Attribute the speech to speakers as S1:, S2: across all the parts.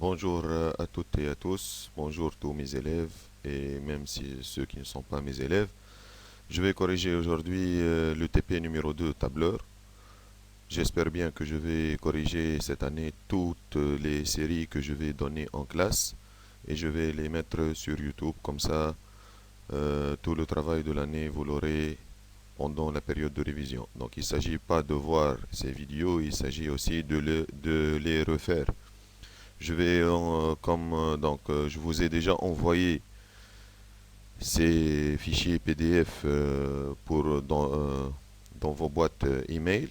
S1: Bonjour à toutes et à tous, bonjour tous mes élèves et même si ceux qui ne sont pas mes élèves. Je vais corriger aujourd'hui le TP numéro 2 tableur. J'espère bien que je vais corriger cette année toutes les séries que je vais donner en classe et je vais les mettre sur YouTube comme ça tout le travail de l'année vous l'aurez pendant la période de révision. Donc il ne s'agit pas de voir ces vidéos, il s'agit aussi de les refaire. Je vais, je vous ai déjà envoyé ces fichiers PDF dans vos boîtes email.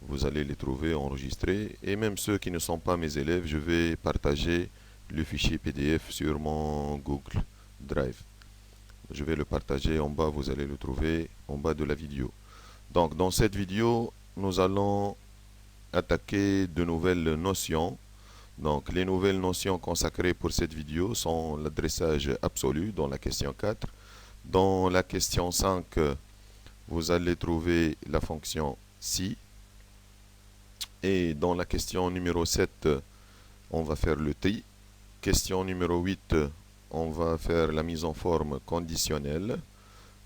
S1: Vous allez les trouver enregistrés. Et même ceux qui ne sont pas mes élèves, je vais partager le fichier PDF sur mon Google Drive. Je vais le partager en bas, vous allez le trouver en bas de la vidéo. Donc dans cette vidéo, nous allons attaquer de nouvelles notions. Donc, les nouvelles notions consacrées pour cette vidéo sont l'adressage absolu dans la question 4. Dans la question 5, vous allez trouver la fonction si. Et dans la question numéro 7, on va faire le tri. Question numéro 8, on va faire la mise en forme conditionnelle.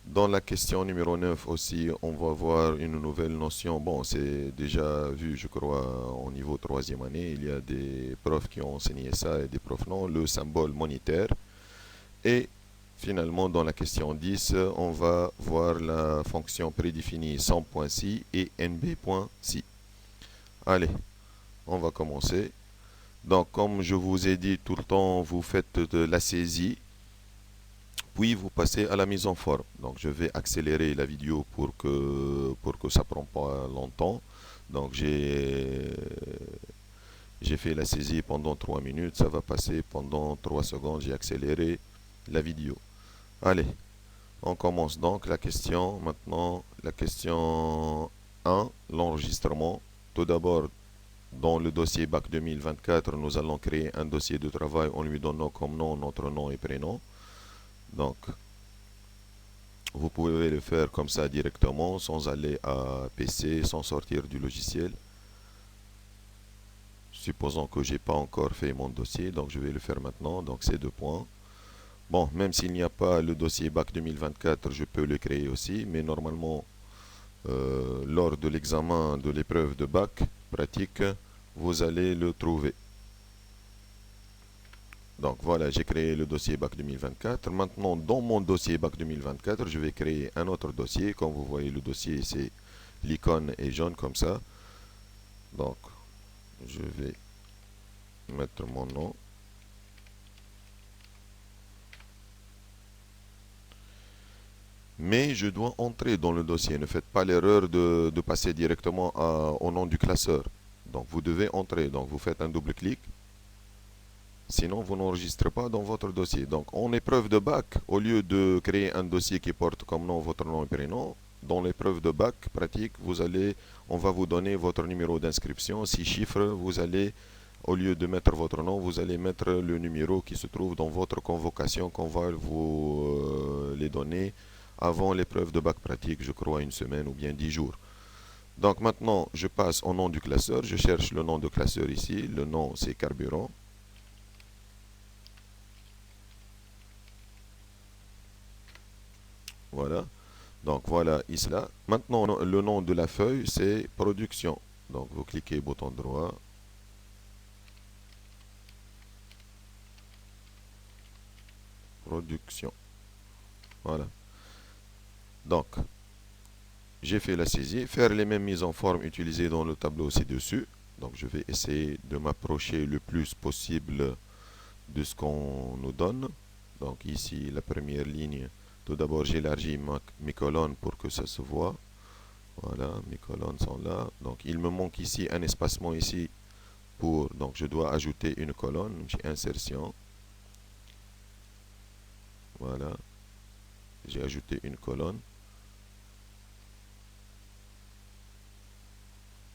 S1: Dans la question numéro 9 aussi, on va voir une nouvelle notion. Bon, c'est déjà vu, je crois, au niveau troisième année. Il y a des profs qui ont enseigné ça et des profs non. Le symbole monétaire. Et finalement, dans la question 10, on va voir la fonction prédéfinie 100.si et nb.si. Allez, on va commencer. Donc, comme je vous ai dit tout le temps, vous faites de la saisie puis vous passez à la mise en forme. Donc je vais accélérer la vidéo pour que ça ne prenne pas longtemps. Donc j'ai fait la saisie pendant 3 minutes, ça va passer pendant 3 secondes, j'ai accéléré la vidéo. Allez, on commence donc la question. Maintenant, la question 1, l'enregistrement. Tout d'abord, dans le dossier BAC 2024, nous allons créer un dossier de travail en lui donnant comme nom notre nom et prénom. Donc, vous pouvez le faire comme ça directement, sans aller à PC, sans sortir du logiciel. Supposons que j'ai pas encore fait mon dossier, donc je vais le faire maintenant. Donc ces deux points. Bon, même s'il n'y a pas le dossier BAC 2024, je peux le créer aussi, mais normalement, lors de l'examen de l'épreuve de BAC pratique, vous allez le trouver. Donc voilà, j'ai créé le dossier BAC 2024. Maintenant, dans mon dossier BAC 2024, je vais créer un autre dossier. Comme vous voyez, le dossier, c'est l'icône est jaune comme ça. Donc, je vais mettre mon nom. Mais je dois entrer dans le dossier. Ne faites pas l'erreur de passer directement au nom du classeur. Donc, vous devez entrer. Donc, vous faites un double clic. Sinon, vous n'enregistrez pas dans votre dossier. Donc, en épreuve de bac, au lieu de créer un dossier qui porte comme nom votre nom et prénom, dans l'épreuve de bac pratique, on va vous donner votre numéro d'inscription, 6 chiffres. Vous allez, au lieu de mettre votre nom, vous allez mettre le numéro qui se trouve dans votre convocation qu'on va vous les donner avant l'épreuve de bac pratique, je crois une semaine ou bien 10 jours. Donc maintenant, je passe au nom du classeur. Je cherche le nom de classeur ici. Le nom, c'est carburant. Voilà. Donc voilà, ici là. Maintenant, le nom de la feuille, c'est production. Donc vous cliquez bouton droit. Production. Voilà. Donc, j'ai fait la saisie. Faire les mêmes mises en forme utilisées dans le tableau ci-dessus. Donc je vais essayer de m'approcher le plus possible de ce qu'on nous donne. Donc ici, la première ligne. Tout d'abord, j'élargis mes colonnes pour que ça se voit. Voilà, mes colonnes sont là. Donc il me manque ici un espacement ici donc je dois ajouter une colonne. J'ai insertion. Voilà, j'ai ajouté une colonne.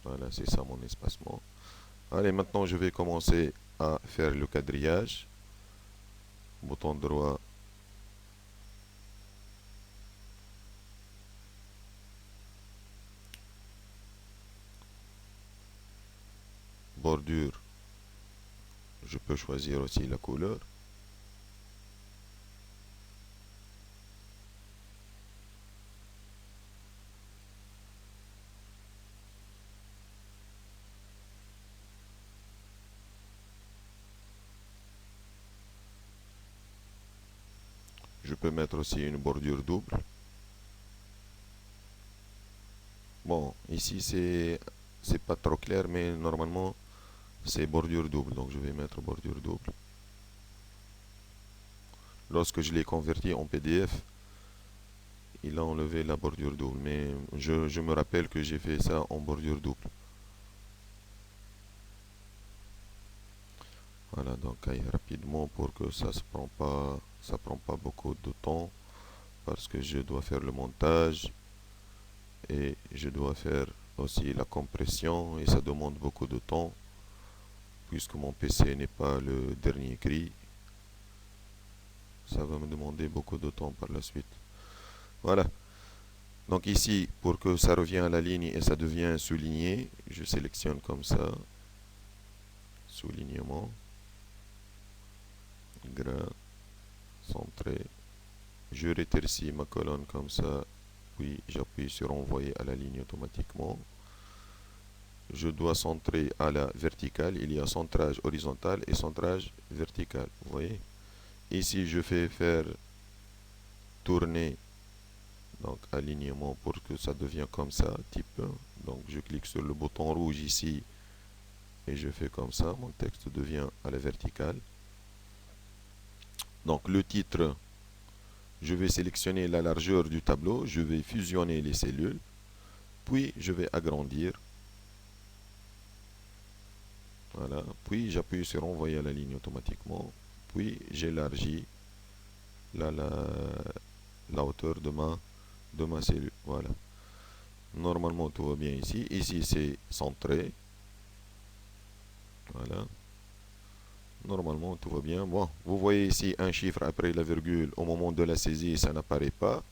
S1: Voilà, c'est ça mon espacement. Allez, maintenant je vais commencer à faire le quadrillage. Bouton droit. Bordure, je peux choisir aussi la couleur. Je peux mettre aussi une bordure double. Bon, ici c'est pas trop clair, mais normalement c'est bordure double, donc je vais mettre bordure double. Lorsque je l'ai converti en PDF, il a enlevé la bordure double, mais je me rappelle que j'ai fait ça en bordure double. Voilà, donc rapidement pour que ça prend pas beaucoup de temps, parce que je dois faire le montage et je dois faire aussi la compression et ça demande beaucoup de temps puisque mon PC n'est pas le dernier cri. Ça va me demander beaucoup de temps par la suite. Voilà. Donc ici, pour que ça revienne à la ligne et ça devient souligné, je sélectionne comme ça. Soulignement. Gras. Centré. Je rétrécis ma colonne comme ça. Puis j'appuie sur envoyer à la ligne automatiquement. Je dois centrer à la verticale. Il y a centrage horizontal et centrage vertical. Vous voyez? Ici, je fais faire tourner, donc alignement pour que ça devienne comme ça, type. Donc je clique sur le bouton rouge ici et je fais comme ça. Mon texte devient à la verticale. Donc le titre, je vais sélectionner la largeur du tableau. Je vais fusionner les cellules. Puis je vais agrandir. Voilà. Puis j'appuie sur envoyer à la ligne automatiquement. Puis j'élargis la hauteur de ma cellule. Voilà. Normalement tout va bien ici. Ici c'est centré. Voilà. Normalement tout va bien. Bon, vous voyez ici un chiffre après la virgule. Au moment de la saisie, ça n'apparaît pas.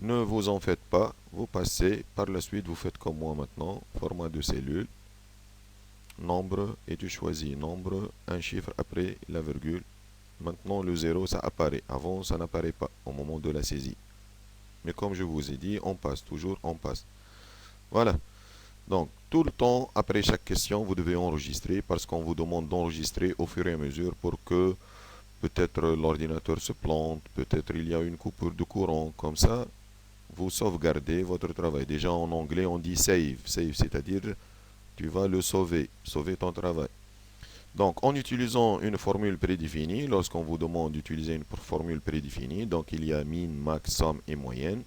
S1: Ne vous en faites pas. Vous passez. Par la suite, vous faites comme moi maintenant. Format de cellule. Nombre. Et tu choisis nombre. Un chiffre après la virgule. Maintenant le 0 ça apparaît. Avant ça n'apparaît pas au moment de la saisie. Mais comme je vous ai dit, on passe. Toujours on passe. Voilà. Donc, tout le temps, après chaque question, vous devez enregistrer parce qu'on vous demande d'enregistrer au fur et à mesure pour que peut-être l'ordinateur se plante, peut-être il y a une coupure de courant. Comme ça, vous sauvegardez votre travail. Déjà en anglais, on dit save. Save, c'est-à-dire tu vas le sauver, sauver ton travail. Donc, en utilisant une formule prédéfinie, lorsqu'on vous demande d'utiliser une formule prédéfinie, donc il y a min, max, somme et moyenne.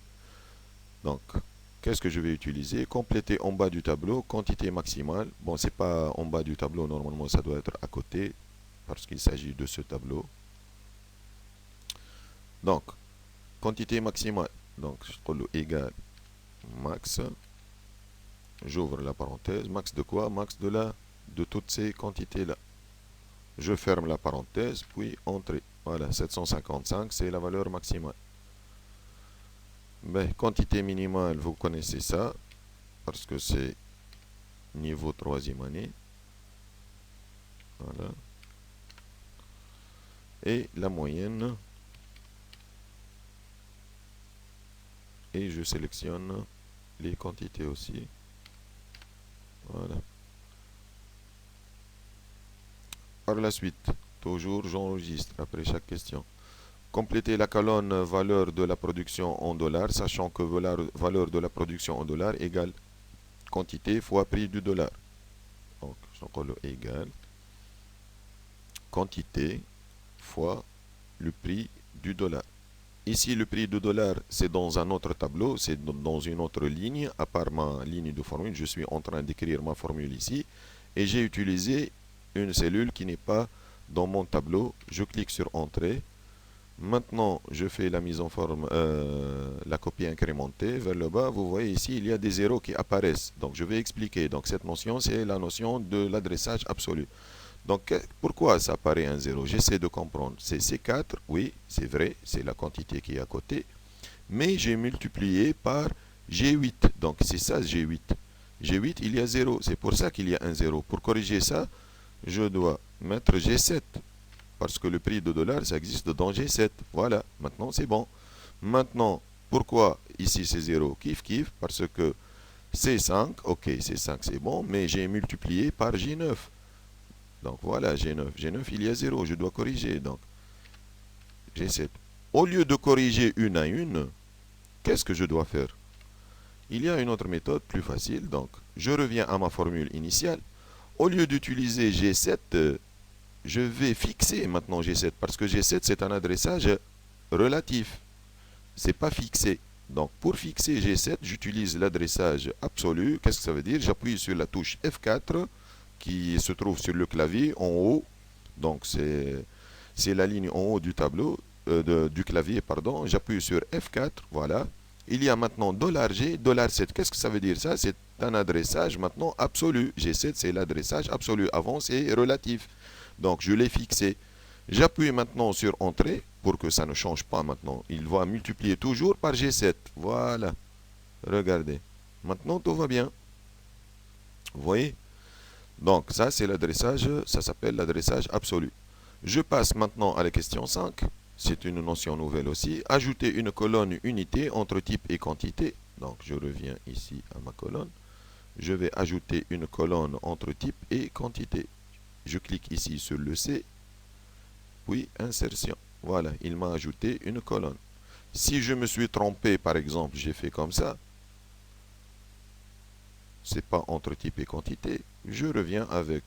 S1: Donc, qu'est-ce que je vais utiliser? Compléter en bas du tableau, quantité maximale. Bon, c'est pas en bas du tableau, normalement ça doit être à côté, parce qu'il s'agit de ce tableau. Donc, quantité maximale. Donc, je trouve égal max. J'ouvre la parenthèse. Max de quoi? Max de toutes ces quantités-là. Je ferme la parenthèse, puis entrée. Voilà, 755, c'est la valeur maximale. Ben, quantité minimale, vous connaissez ça, parce que c'est niveau 3e année. Voilà. Et la moyenne. Et je sélectionne les quantités aussi. Voilà. Par la suite, toujours j'enregistre après chaque question. Compléter la colonne valeur de la production en dollars, sachant que valeur de la production en dollars égale quantité fois prix du dollar. Donc, je colle égal quantité fois le prix du dollar. Ici, le prix du dollar, c'est dans un autre tableau, c'est dans une autre ligne, à part ma ligne de formule. Je suis en train d'écrire ma formule ici, et j'ai utilisé une cellule qui n'est pas dans mon tableau. Je clique sur Entrée. Maintenant, je fais la mise en forme, la copie incrémentée vers le bas. Vous voyez ici, il y a des zéros qui apparaissent. Donc, je vais expliquer. Donc, cette notion, c'est la notion de l'adressage absolu. Donc, pourquoi ça apparaît un 0? J'essaie de comprendre. C'est C4, oui, c'est vrai, c'est la quantité qui est à côté. Mais j'ai multiplié par G8. Donc, c'est ça, G8. G8, il y a 0. C'est pour ça qu'il y a un 0. Pour corriger ça, je dois mettre G7. Parce que le prix de dollar, ça existe dans G7. Voilà, maintenant c'est bon. Maintenant, pourquoi ici c'est 0? Kiff kiff, parce que C5, ok, C5 c'est bon, mais j'ai multiplié par G9. Donc voilà, G9. G9, il y a 0, je dois corriger. Donc G7. Au lieu de corriger une à une, qu'est-ce que je dois faire? Il y a une autre méthode plus facile. Donc je reviens à ma formule initiale. Au lieu d'utiliser G7, je vais fixer maintenant G7 parce que G7 c'est un adressage relatif. C'est pas fixé. Donc pour fixer G7, j'utilise l'adressage absolu. Qu'est-ce que ça veut dire? J'appuie sur la touche F4 qui se trouve sur le clavier en haut. Donc c'est la ligne en haut du tableau, du clavier, pardon. J'appuie sur F4, voilà. Il y a maintenant $G, $7. Qu'est-ce que ça veut dire ça? C'est un adressage maintenant absolu. G7 c'est l'adressage absolu. Avant c'est relatif. Donc je l'ai fixé. J'appuie maintenant sur Entrée pour que ça ne change pas maintenant. Il va multiplier toujours par G7. Voilà. Regardez. Maintenant tout va bien. Vous voyez? Donc ça c'est l'adressage, ça s'appelle l'adressage absolu. Je passe maintenant à la question 5. C'est une notion nouvelle aussi. Ajouter une colonne unité entre type et quantité. Donc je reviens ici à ma colonne. Je vais ajouter une colonne entre type et quantité. Je clique ici sur le C, puis insertion. Voilà, il m'a ajouté une colonne. Si je me suis trompé, par exemple, j'ai fait comme ça, c'est pas entre type et quantité, je reviens avec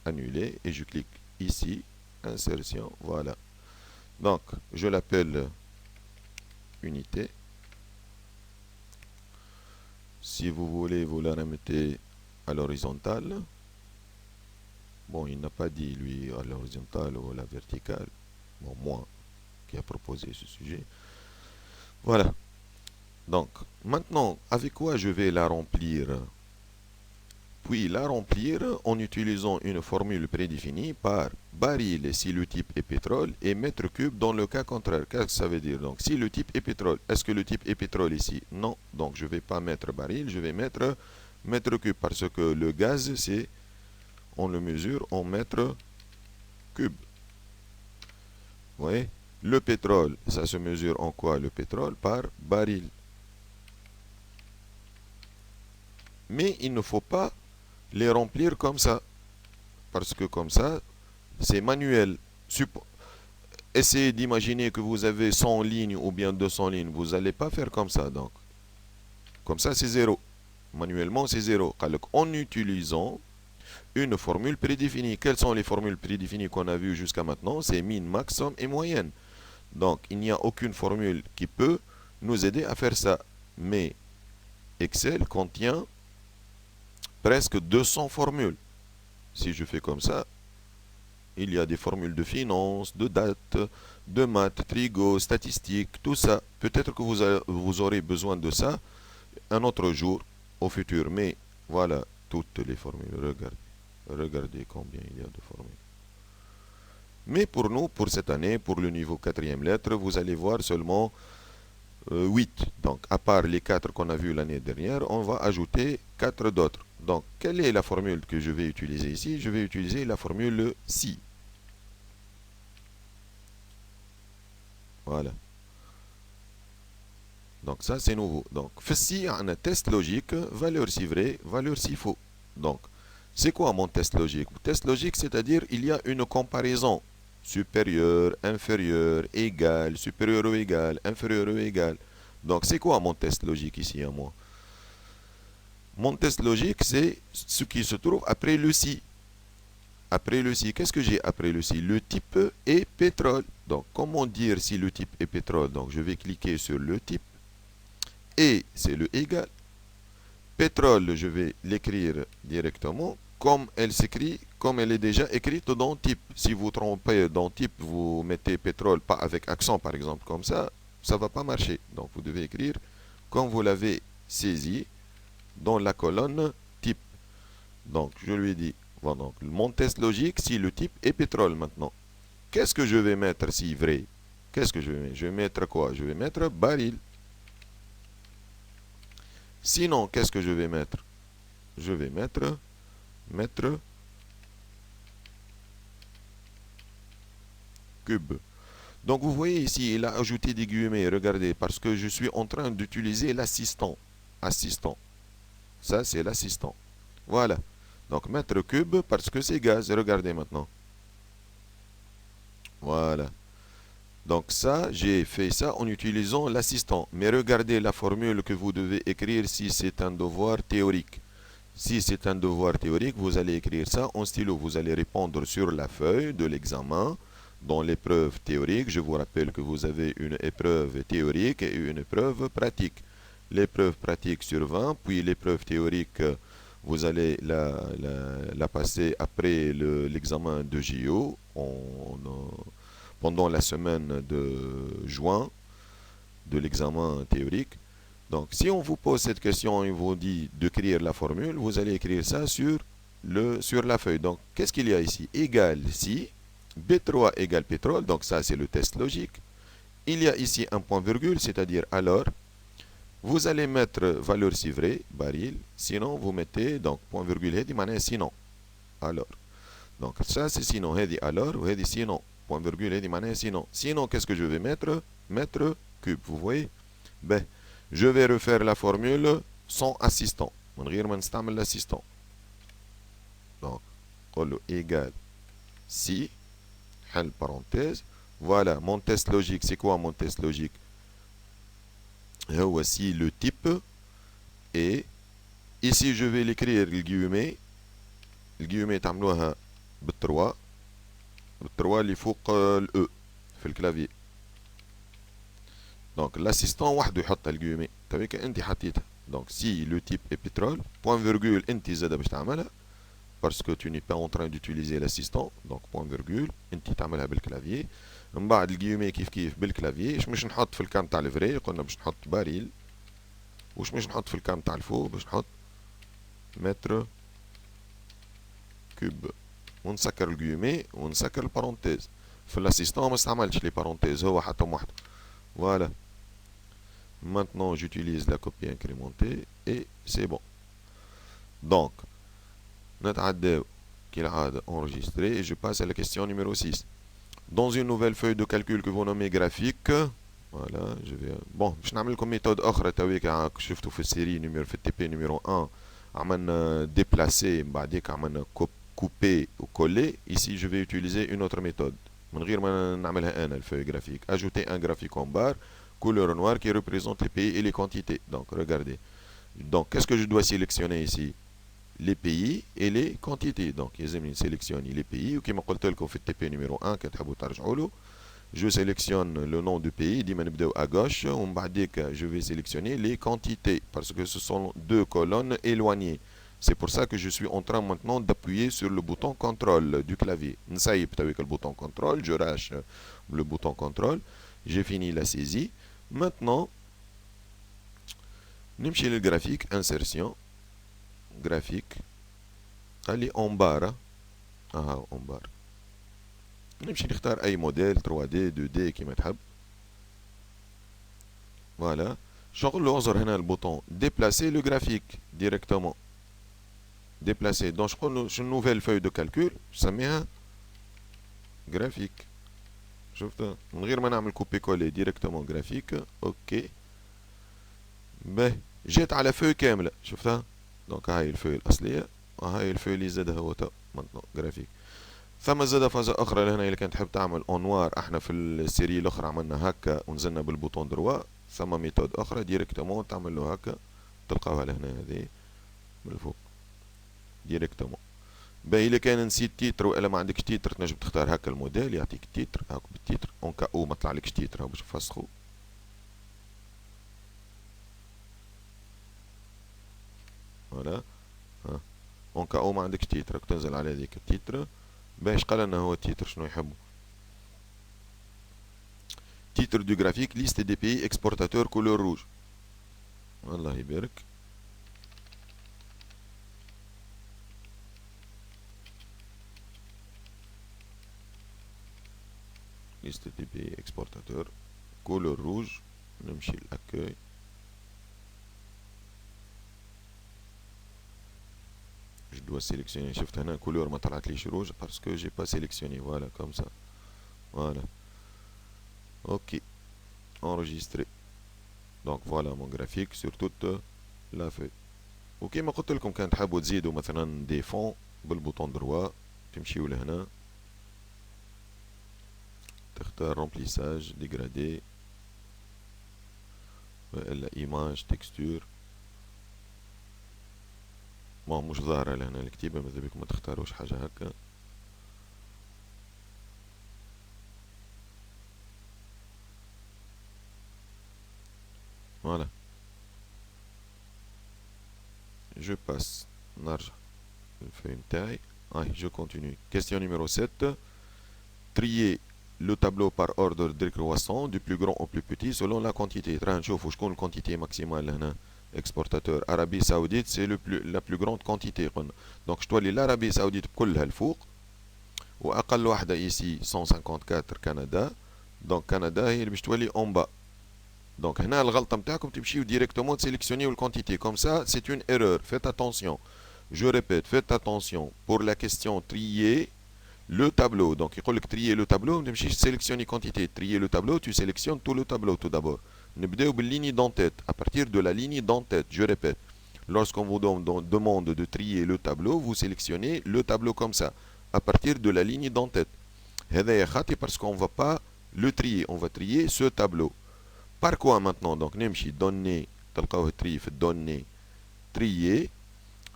S1: annuler et je clique ici, insertion, voilà. Donc, je l'appelle unité. Si vous voulez, vous la remettez à l'horizontale. Bon, il n'a pas dit, lui, à l'horizontale ou à la verticale. Bon, moi, qui a proposé ce sujet. Voilà. Donc, maintenant, avec quoi je vais la remplir? Puis la remplir en utilisant une formule prédéfinie par baril si le type est pétrole et mètre cube dans le cas contraire. Qu'est-ce que ça veut dire? Donc, si le type est pétrole, est-ce que le type est pétrole ici? Non. Donc, je ne vais pas mettre baril, je vais mettre mètre cube parce que le gaz, c'est, on le mesure en mètre cube. Vous voyez? Le pétrole, ça se mesure en quoi? Le pétrole par baril. Mais il ne faut pas les remplir comme ça. Parce que comme ça, c'est manuel. Essayez d'imaginer que vous avez 100 lignes ou bien 200 lignes. Vous n'allez pas faire comme ça. Donc, comme ça, c'est 0. Manuellement, c'est 0. En utilisant une formule prédéfinie. Quelles sont les formules prédéfinies qu'on a vues jusqu'à maintenant? C'est min, max, somme et moyenne. Donc, il n'y a aucune formule qui peut nous aider à faire ça. Mais Excel contient presque 200 formules. Si je fais comme ça, il y a des formules de finance, de date, de maths, trigo, statistiques, tout ça. Peut-être que vous aurez besoin de ça un autre jour, au futur. Mais voilà toutes les formules. Regardez combien il y a de formules. Mais pour nous, pour cette année, pour le niveau 4e lettre, vous allez voir seulement 8. Donc, à part les 4 qu'on a vus l'année dernière, on va ajouter 4 d'autres. Donc, quelle est la formule que je vais utiliser ici? Je vais utiliser la formule si. Voilà. Donc, ça, c'est nouveau. Donc, si on a un test logique, valeur si vrai, valeur si faux. Donc, c'est quoi mon test logique? Test logique, c'est-à-dire il y a une comparaison supérieur, inférieur, égal, supérieur ou égal, inférieur ou égal. Donc, c'est quoi mon test logique ici à moi? Mon test logique, c'est ce qui se trouve après le si. Après le si, qu'est-ce que j'ai après le si? Le type est pétrole. Donc, comment dire si le type est pétrole? Donc, je vais cliquer sur le type. Et, c'est le égal. Pétrole, je vais l'écrire directement comme elle s'écrit, comme elle est déjà écrite dans type. Si vous trompez dans type, vous mettez pétrole, pas avec accent par exemple, comme ça ne va pas marcher. Donc vous devez écrire comme vous l'avez saisi dans la colonne type. Donc je lui dis, bon, donc, mon test logique, si le type est pétrole maintenant. Qu'est-ce que je vais mettre si vrai? Qu'est-ce que je vais mettre? Je vais mettre quoi? Je vais mettre baril. Sinon, qu'est-ce que je vais mettre? Je vais mettre cube. Donc vous voyez ici, il a ajouté des guillemets, regardez, parce que je suis en train d'utiliser l'assistant. Assistant. Ça, c'est l'assistant. Voilà. Donc mètre cube parce que c'est gaz. Regardez maintenant. Voilà. Donc ça, j'ai fait ça en utilisant l'assistant. Mais regardez la formule que vous devez écrire si c'est un devoir théorique. Si c'est un devoir théorique, vous allez écrire ça en stylo. Vous allez répondre sur la feuille de l'examen. Dans l'épreuve théorique, je vous rappelle que vous avez une épreuve théorique et une épreuve pratique. L'épreuve pratique sur 20, puis l'épreuve théorique, vous allez la passer après l'examen de JO pendant la semaine de juin de l'examen théorique. Donc, si on vous pose cette question et vous dit d'écrire la formule, vous allez écrire ça sur la feuille. Donc, qu'est-ce qu'il y a ici? Égal si B3 égale pétrole, donc ça c'est le test logique. Il y a ici un point virgule, c'est-à-dire alors, vous allez mettre valeur si vrai, baril, sinon vous mettez donc point virgule, هذه معناها sinon, alors. Donc ça c'est sinon, هذه alors, ou هذه sinon, point virgule, هذه معناها sinon. Sinon, qu'est-ce que je vais mettre? Mètre cube, vous voyez? Ben, je vais refaire la formule sans assistant. من غير ما نستعمل l'assistant. Donc, قول له égal si, حل parenthèse. Voilà, mon test logique, c'est quoi mon test logique? Voici le type. Et ici, je vais l'écrire le guillemet. Le guillemet تعملوها بالتروا. بالتروا اللي فوق الE في الكلافي. Donc l'assistant وحده يحط الجيومي. تبيك انت حطيتها. Donc si le type est pétrole, point virgule انت زاد باش تعملها parce que tu n'es pas en train d'utiliser l'assistant. Donc point virgule انت تعملها بالكلافيي. من بعد الجيومي كيف كيف بالكلافيي. مش نحط في الكام تاع الفري قلنا باش نحط باريل. وش مش نحط في الكام تاع الفوق باش نحط متر كوب. ونسكر الجيومي ونسكر البارونتيز. في الاسيستون ما استعملتش لي بارونتيز هو حطهم وحده. Voilà. Maintenant, j'utilise la copie incrémentée et c'est bon. Donc, نتعداو كالعادة enregistré et je passe à la question numéro 6. Dans une nouvelle feuille de calcul que vous nommez graphique, voilà, je vais bon, باش نعمل لكم méthode أخرى تويك شفتوا في السيري numéro في التي بي numéro 1 عملنا déplacer بعديك عملنا couper ou coller. Ici, je vais utiliser une autre méthode. من غير ما نعملها أنا الفeuille graphique. Ajouter un graphique en barre couleur noire qui représente les pays et les quantités. Donc, regardez. Donc, qu'est-ce que je dois sélectionner ici? Les pays et les quantités. Donc, يلزمني sélectionner les pays. وكما قلت لكم في التي بي numéro 1 كتحبوا ترجعوا له. Je sélectionne le nom du pays, ديما نبداو à gauche, ومن بعديك je vais sélectionner les quantités parce que ce sont deux colonnes éloignées. C'est pour ça que je suis en train maintenant d'appuyer sur le bouton contrôle du clavier. نسيب avec le bouton contrôle, je lâche le bouton contrôle, j'ai fini la saisie. Maintenant, نمشي للgraphique, insertion, graphique, allez en barre, en barre. نمشي نختار اي موديل 3D 2D كيما تحب. Voilà. شغل له انظر هنا البوطون déplacer le graphique directement. Déplacer. Donc je une nouvelle feuille de calcul, نسميها graphique. شفتها من غير ما نعمل كوبي كولي directement graphique. اوكي. باهي جيت على فوي كاملة شفتها. دونك هاي الفوي الأصلية وهاي الفوي اللي زادها هو تو maintenant graphique. ثم زاد فازة أخرى لهنا إذا كنت تحب تعمل أونوار. احنا في السيري الأخرى عملنا هكا ونزلنا بالبوطون دروا. ثم ميثود أخرى ديريكتومون تعمل له هكا تلقاوها لهنا هذه من الفوق ديريكتومون. باهي إذا كان نسيت تيتر وإلا ما عندكش تيتر تنجم تختار هكا الموديل يعطيك التيتر هاك بالتيتر اون كا او ما طلعلكش تيتر هاو باش نفسخو. فوالا ها اون كا او ما عندكش تيتر راك تنزل على هذيك التيتر. باش قال لنا هو التيتر شنو يحبوا. Titre du graphique, liste des pays exportateurs couleur rouge. Allah يبارك. Liste des pays exportateurs couleur rouge. نمشي l'accueil. Je dois sélectionner. شفت هنا couleur ما طلعت ليش rouge parce que j'ai pas sélectionné. Voilà comme ça. Voilà. Ok, enregistré. Donc voilà mon graphique sur toute la feuille. وكما قلت لكم كان تحبوا تزيدوا مثلا دي فون بالبوطون دروا تمشيو لهنا تختار remplissage dégradé والا image texture. ما مش ظاهرة لهنا الكتيبة، ماذا بكم ما تختاروش حاجة هكا. Voilà. Je passe. نرجع الفeuille نتاعي. Je continue. Question numéro 7. Trier le tableau par ordre décroissant du plus grand au plus petit selon la quantité. راح نشوفوا شكون الكونتيتي ماكسيمال هنا. Exportateur Arabie Saoudite, c'est la plus grande quantité قلنا. Donc je dois aller l'Arabie Saoudite بكلها الفوق. وأقل واحدة ici 154 Canada. Donc Canada هي اللي باش تولي en bas. Donc هنا الغلطة نتاعكم تمشيو directement sélectionner la quantité. Comme ça, c'est une erreur. Faites attention. Je répète, faites attention. Pour la question trier le tableau. Donc il faut trier le tableau, tu sélectionnes quantité. Trier le tableau, tu sélectionnes tout le tableau tout d'abord. نبداو بالligne d'en-tête. À partir de la ligne d'en-tête, je répète. Lorsqu'on vous demande de trier le tableau, vous sélectionnez le tableau comme ça. À partir de la ligne d'en-tête. هذا خاطئ parce qu'on ne va pas le trier. On va trier ce tableau. Par quoi maintenant? Donc نمشي donner تلقاوه tri في donner trier.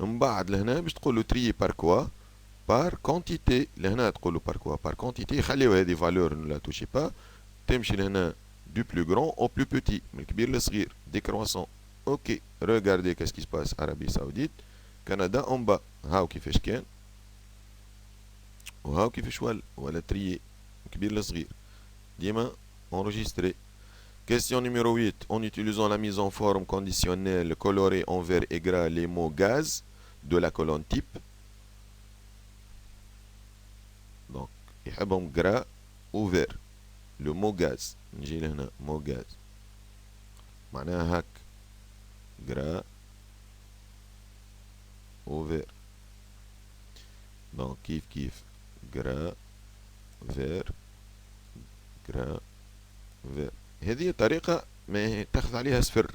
S1: من بعد لهنا باش تقولوا trier par quoi? Par quantité. لهنا تقولوا par quoi? Par quantité. خليو هذه valeur ne la touchez pas. تمشي لهنا du plus grand au plus petit. من الكبير للصغير. Décroissant. Ok. Regardez qu'est-ce qui se passe. Arabie Saoudite. Canada en bas. هاو كيفاش كان. وهاو كيفاش ولا trier. من الكبير للصغير. ديما enregistré. Question numéro 8. En utilisant la mise en forme conditionnelle colorée en vert et gras les mots gaz de la colonne type. Donc, يحبهم gras ou vert. Le mot gaz. نجي لهنا mot gaz. معناها هك gras ou vert. Donc, كيف gras vert gras vert. هذه طريقة ما تاخذ عليها صفر.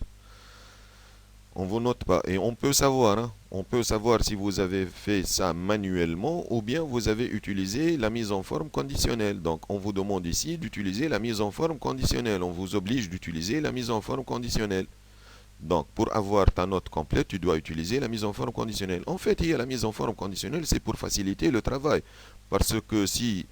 S1: On vous note pas. Et on peut savoir, hein, on peut savoir si vous avez fait ça manuellement ou bien vous avez utilisé la mise en forme conditionnelle. Donc on vous demande ici d'utiliser la mise en forme conditionnelle. On vous oblige d'utiliser la mise en forme conditionnelle. Donc pour avoir ta note complète, tu dois utiliser la mise en forme conditionnelle. En fait, il y a la mise en forme conditionnelle, c'est pour faciliter le travail. Parce que si,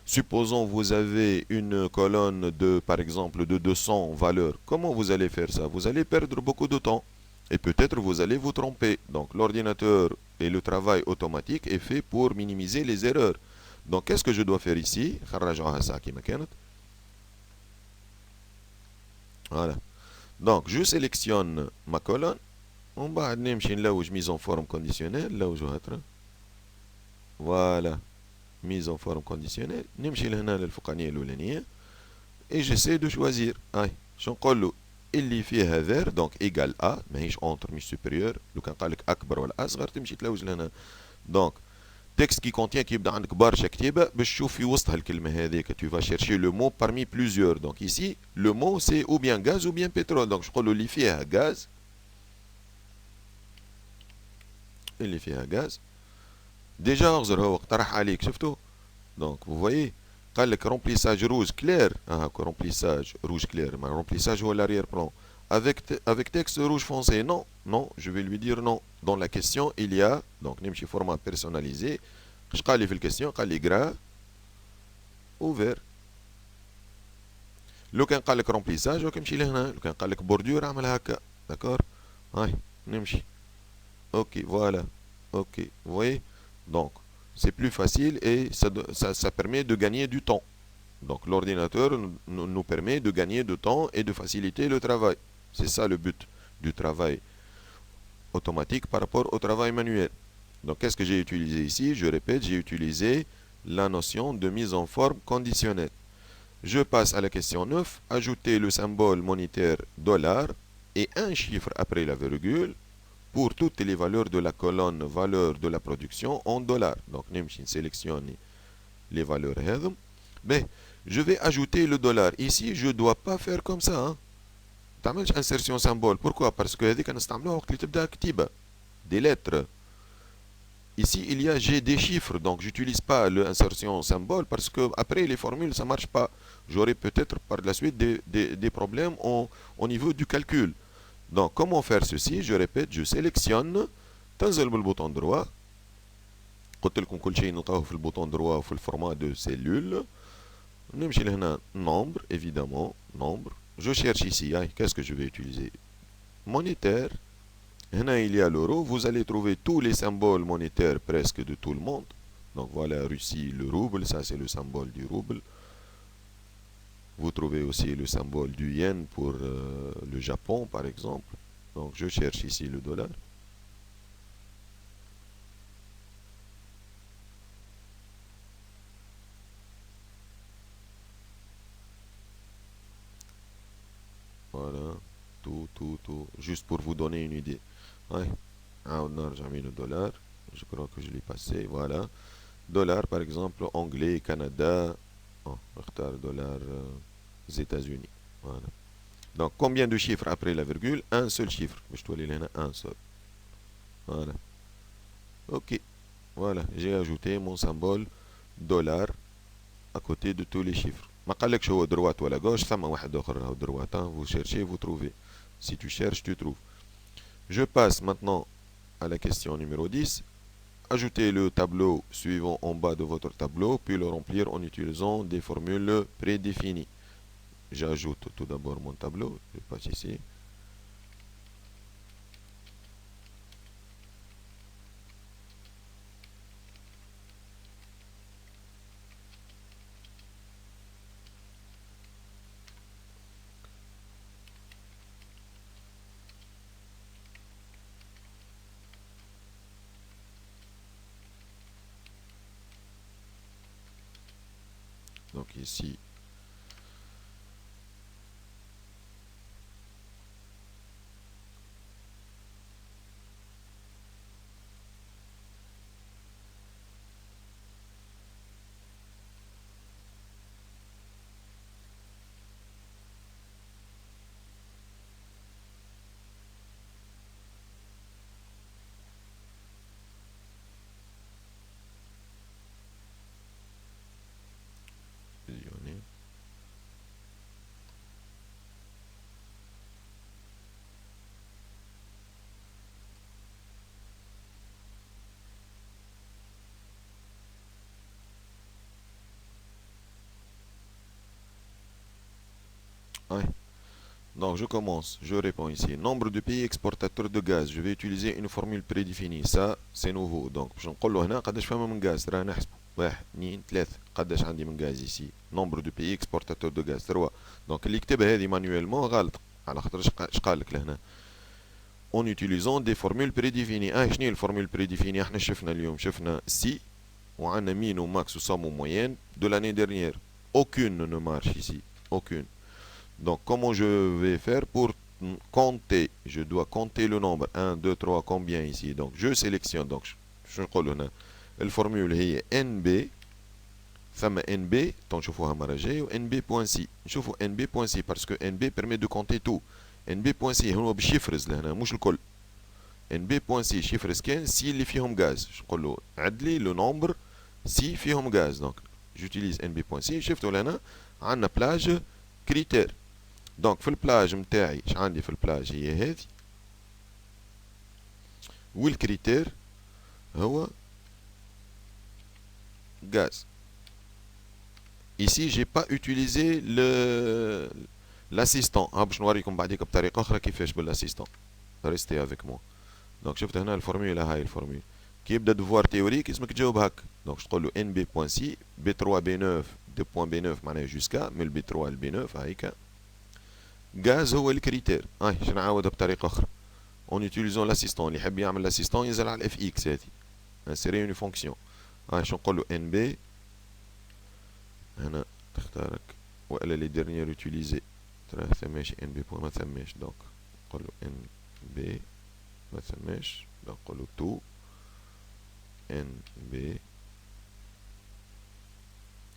S1: supposons vous avez une colonne de, par exemple, de 200 valeurs, comment vous allez faire ça? Vous allez perdre beaucoup de temps. Et peut-être vous allez vous tromper. Donc l'ordinateur et le travail automatique est fait pour minimiser les erreurs. Donc qu'est-ce que je dois faire ici? Voilà. Donc je sélectionne ma colonne. On va aller mise en forme conditionnelle. Là où je vais être. Voilà. Mise en forme conditionnelle. Et j'essaie de choisir. Je اللي فيها vert donc égal à ماهيش entre مش supérieur. لو كان قال لك اكبر ولا اصغر تمشي تلوج لهنا. donc texte qui contient كيبدا عندك برشا كتيبه باش تشوف في وسطها الكلمه هذيك. tu vas chercher le mot parmi plusieurs. donc ici le mot c'est ou bien gaz ou bien pétrole. donc نقولوا اللي فيها gaz. اللي فيها gaz déjà اغزر هو اقترح عليك شفتوا. donc vous voyez قال لك remplissage rouge clair. remplissage rouge clair. Mais remplissage ou l'arrière-plan. Avec texte rouge foncé. Non, non, je vais lui dire non. Dans la question, il y a, donc نمشي format personnalisé. Je قال لي في الكيستيون قال لي gras ou vert. لو كان قال لك remplissage وكنمشي لهنا. لو كان قال لك bordure اعمل هكا. d'accord. هاي نمشي. ok voilà. ok vous voyez. donc c'est plus facile et ça permet de gagner du temps. Donc l'ordinateur nous permet de gagner du temps et de faciliter le travail. C'est ça le but du travail automatique par rapport au travail manuel. Donc qu'est-ce que j'ai utilisé ici? Je répète, j'ai utilisé la notion de mise en forme conditionnelle. Je passe à la question 9. Ajouter le symbole monétaire $, et un chiffre après la virgule pour toutes les valeurs de la colonne valeur de la production en dollars. Donc نمشي نسيليكسيوني les valeurs هذم. Mais je vais ajouter le dollar. Ici, je ne dois pas faire comme ça. Hein. تعملش insertion symbole. Pourquoi? Parce que هذيك نستعملوها وقت اللي تبدا كتيبة. Des lettres. Ici, j'ai des chiffres, donc j'utilise pas l'insertion symbole parce que après les formules, ça marche pas. J'aurai peut-être par la suite des problèmes au niveau du calcul. Donc, comment faire ceci? Je répète, je sélectionne, تنزل بالبouton droit. قلت لكم كل شيء نلقاوه في البouton droit في الفورمات de cellule. نمشي لهنا nombre, évidemment, nombre. Je cherche ici, qu'est-ce que je vais utiliser? Monétaire. Là, il y a l'euro. Vous allez trouver tous les symboles monétaires presque de tout le monde. Donc voilà, Russie, le rouble, ça c'est le symbole du rouble. Vous trouvez aussi le symbole du yen pour le Japon, par exemple. Donc je cherche ici le dollar. Voilà, tout. Juste pour vous donner une idée. Ouais. J'ai mis le dollar. Je crois que je l'ai passé. Voilà. Dollar, par exemple, anglais, Canada. Oh, dollar, États-Unis. Voilà. Donc, combien de chiffres après la virgule? Un seul chiffre. Je dois aller là, un seul. Voilà. Ok. Voilà. J'ai ajouté mon symbole dollar à côté de tous les chiffres. ما قالكش هو droite ولا gauche ثم واحد اخر راهو droite. Vous cherchez, vous trouvez. Si tu cherches, tu trouves. Je passe maintenant à la question numéro 10. Ajoutez le tableau suivant en bas de votre tableau, puis le remplir en utilisant des formules prédéfinies. J'ajoute tout d'abord mon tableau. Je passe ici. Donc ici, ouais. Donc je commence, je réponds ici. Nombre de pays exportateurs de gaz. Je vais utiliser une formule prédéfinie. Ça, c'est nouveau. Donc باش نقول له هنا قداش فما من غاز. راه نحسب 1 2 3 قداش عندي من غاز ici. Nombre de pays exportateurs de gaz 3. Donc اللي يكتبها هذه مانيويلمون غلط. على خاطر اش قال لك لهنا. En utilisant des formules prédéfinies. شنو هي الفورمule prédéfinie؟ احنا شفنا اليوم شفنا سي وعندنا مين وماكس وسام وموين de l'année dernière. Aucune ne marche ici. Aucune. Donc, comment je vais faire pour compter? Je dois compter le nombre. 1, 2, 3, combien ici? Donc, je sélectionne. Donc, je نقول هنا الفورمول هي NB. ثم NB تنشوفوها مرة جاية و NB.C. نشوفوا NB.C parce que NB permet de compter tout. NB.C هو باش يفرز لهنا مش الكل. NB.C يفرز كان سي اللي فيهم غاز. نقول له عد لي لو نومبر سي فيهم غاز. دونك j'utilise NB.C. شفتوا لهنا عندنا بلاج كريتير. دونك في البلاج نتاعي اش عندي في البلاج هي هذه والكريتير هو gaz. Ici j'ai pas utilisé l'assistant. باش نوريكم بعديك بطريقه اخرى كيفاش بالاssistant. Restez avec moi. دونك شفت هنا الفورمولا هاي الفورمولا كي يبدا دفوار تيوريك اسمك تجاوب هكا. دونك تقول له ان بي بوان سي بي 3 بي 9 دو بوان بي 9 معناها جوسكا من البي 3 للبي 9 هايكا. غاز هو الكريتير. باش نعاودها بطريقه اخرى. En utilisant l'assistant اللي يحب يعمل l'assistant ينزل على الاف اكس هذه. انسيري اون فونكسيون. شنو نقول له ان بي هنا تختارك والا لي ديرنيير يوتيليزي ترى ثماش ان بي بوان ما ثماش. دونك نقول له ان بي ما ثماش. دونك نقول له تو ان بي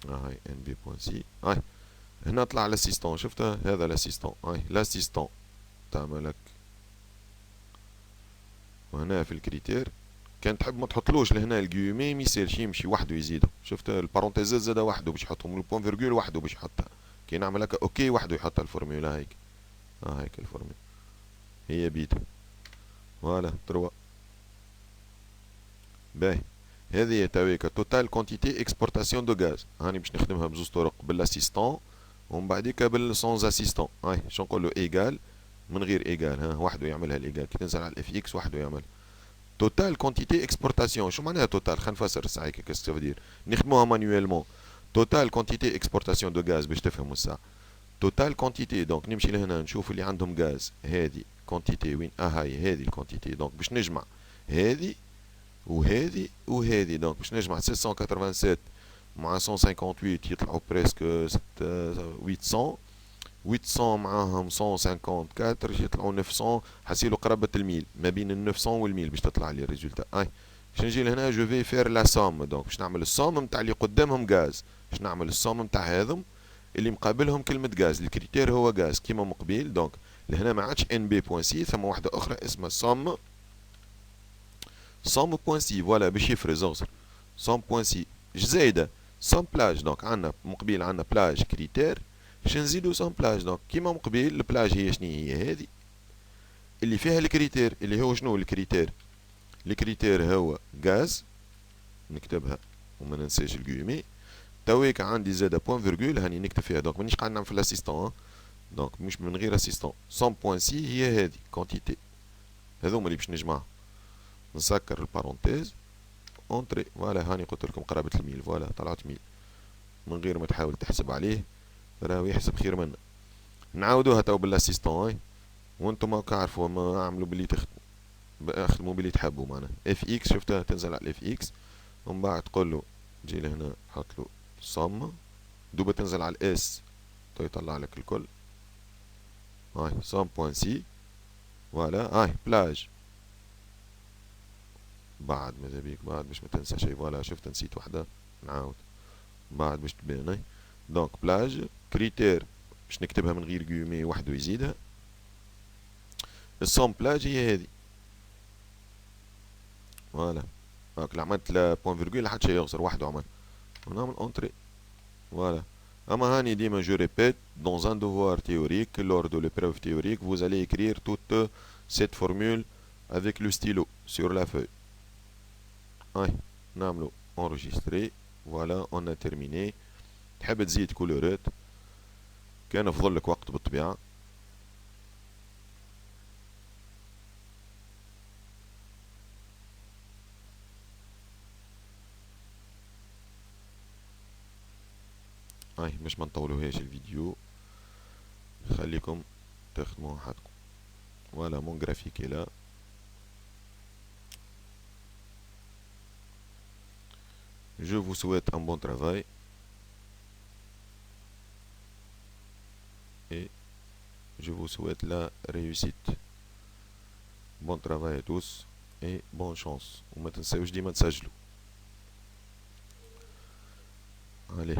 S1: هاي nb.c. هاي هنا طلع الاسيستون، شفتها؟ هذا الاسيستون، هاي الاسيستون تعملك. وهنا في الكريتير كان تحب ما تحطلوش لهنا الجيومي ما يصيرش، يمشي وحده يزيده. شفت البارونتيزات زاد وحده باش يحطهم، البوان فيرجول وحده باش يحطها. كي نعمل هكا اوكي وحده يحط الفورمولا هيك. هيك الفورمولا هي بيتا. فوالا تروا. باهي هذه تويكا توتال كونتيتي اكسبورتاسيون دو غاز. هاني باش نخدمها بزوز طرق، بالاسيستون ومن بعديك بالسونز اسيستون. هاي شو نقولوا ايجال من غير ايجال، ها وحده يعملها الايجال. كي تنزل على الاف اكس وحده يعمل توتال كونتيتي اكسبورتاسيون. شو معناها توتال؟ خلينا نفسر الساعه كيف تفدير نخدموها مانيويلمون. توتال كونتيتي اكسبورتاسيون دو غاز باش تفهموا الساعه. توتال كونتيتي دونك نمشي لهنا نشوف اللي عندهم غاز. هذه كونتيتي وين؟ هاي هذه الكونتيتي. دونك باش نجمع هذه وهذه وهذه. دونك باش نجمع 687 مع 158 يطلعوا بريسك 800. 800 معاهم 154 يطلعوا 900. حسيلو قرابة الميل، ما بين ال 900 والميل باش تطلع لي الريزولتا. اي باش نجي لهنا جو في فير لا سوم. دونك باش نعمل السوم نتاع اللي قدامهم غاز، باش نعمل السوم نتاع هذم اللي مقابلهم كلمة غاز. الكريتير هو غاز كيما مقبل. دونك لهنا ما عادش ان بي بوان سي، ثم واحدة أخرى اسمها سوم. سوم بوان سي فوالا باش يفرز أغزر. سوم بوان سي زايدة سوم بلاج. دونك عندنا مقبل عندنا بلاج كريتير، باش نزيدو سون بلاج. دونك كيما مقبل البلاج هي شنو هي؟ هذه اللي فيها الكريتير. اللي هو شنو الكريتير؟ الكريتير هو غاز، نكتبها وما ننساش الجيمي. تويك عندي زاده بوان فيرجول هاني نكتب فيها. دونك مانيش قاعد نعمل في الاسيستون، دونك مش من غير اسيستون. 100.6 هي هذه كونتيتي، هذوما اللي باش نجمعهم. نسكر البارونتيز اونتري. فوالا هاني قلت لكم قرابه الميل. فوالا طلعت ميل من غير ما تحاول تحسب عليه، راهو يحسب خير منا. نعاودوها تو بالاسيستون. وانتم هاكا عرفوا ما اعملوا باللي اخدموا باللي تحبوا. معنا اف اكس شفتها تنزل على الاف اكس، ومن بعد تقول له جي لهنا حط له صم دوبا تنزل على الاس تو يطلع لك الكل. هاي صم بوان سي. فوالا هاي بلاج. بعد ماذا بيك بعد باش ما تنسى شيء. فوالا شفت نسيت وحده نعاود بعد باش تبان. دونك بلاج كريتير باش نكتبها من غير جيومي وحده يزيدها. الصم بلاج هي هذه. فوالا هاك عملت لا بوان فيرجول لحد شيء يخسر وحده عمل ونعمل اونتري. Voilà. Amahani Dima, je répète, dans un devoir théorique, lors de l'épreuve théorique, vous allez écrire toute cette formule avec le stylo sur la feuille. Aïe, namlo enregistré. Voilà, on a terminé. تحب تزيد كولورات كان فضل لك وقت بالطبيعة. باش ما نطولوهاش الفيديو، خليكم تخدموا حدكم. فوالا مون جرافيك là. Je vous souhaite un bon travail et je vous souhaite la réussite. Bon travail à tous et bonne chance. وما تنساوش ديما تسجلوا. Allez.